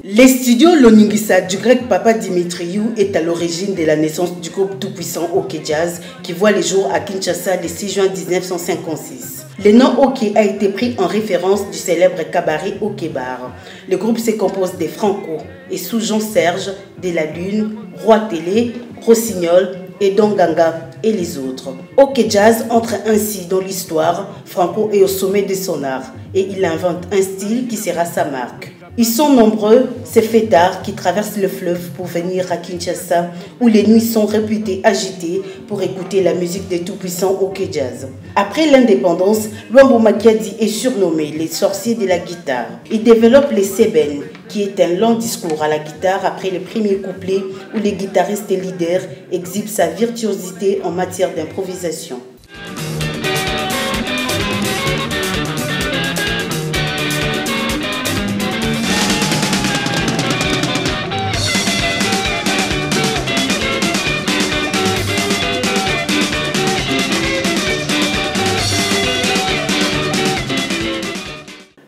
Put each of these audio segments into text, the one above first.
Les studios Loningisa du grec Papa Dimitriou est à l'origine de la naissance du groupe tout-puissant OK Jazz qui voit les jours à Kinshasa le 6 juin 1956. Le nom OK a été pris en référence du célèbre cabaret OK Bar. Le groupe se compose des Franco et sous Jean Serge, De La Lune, Roi Télé, Rossignol et Don Ganga et les autres. OK Jazz entre ainsi dans l'histoire. Franco est au sommet de son art et il invente un style qui sera sa marque. Ils sont nombreux, ces fêtards qui traversent le fleuve pour venir à Kinshasa, où les nuits sont réputées agitées pour écouter la musique des tout-puissants OK Jazz. Après l'indépendance, Luambo Makiadi est surnommé les sorciers de la guitare. Il développe les Seben, qui est un long discours à la guitare après le premier couplet où les guitaristes et leaders exhibent sa virtuosité en matière d'improvisation.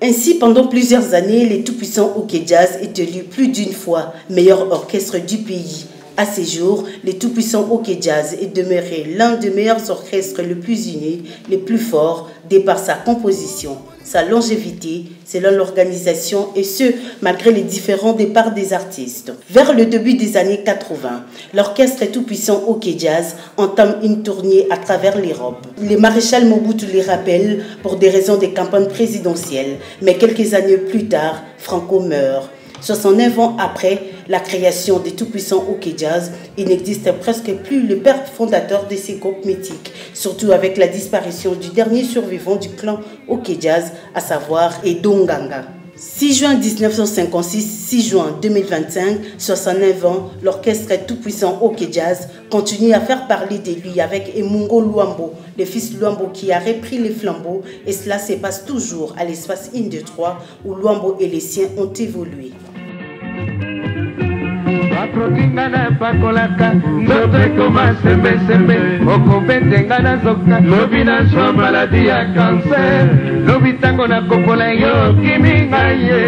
Ainsi, pendant plusieurs années, les tout-puissants OK Jazz est élu plus d'une fois meilleur orchestre du pays. À ces jours, les tout-puissants OK Jazz est demeuré l'un des meilleurs orchestres les plus unis, les plus forts, de par sa composition, sa longévité, selon l'organisation et ce, malgré les différents départs des artistes. Vers le début des années 80, l'orchestre tout-puissant OK Jazz entame une tournée à travers l'Europe. Le maréchal Mobutu les rappelle pour des raisons de campagne présidentielle, mais quelques années plus tard, Franco meurt. 69 ans après la création des tout-puissants OK Jazz, il n'existe presque plus le père fondateur de ces groupes mythiques, surtout avec la disparition du dernier survivant du clan OK Jazz, à savoir Don Ganga. 6 juin 1956, 6 juin 2025, 69 ans, l'orchestre tout-puissant OK Jazz continue à faire parler de lui avec Emungo Luambo, le fils Luambo qui a repris les flambeaux, et cela se passe toujours à l'espace IN 3 où Luambo et les siens ont évolué. Aprokinga pakolaka nzoto koma sembe sembe okobetenga na zoka lobi na so maladie ya cancer lobi tango na kopola yo kiminga ye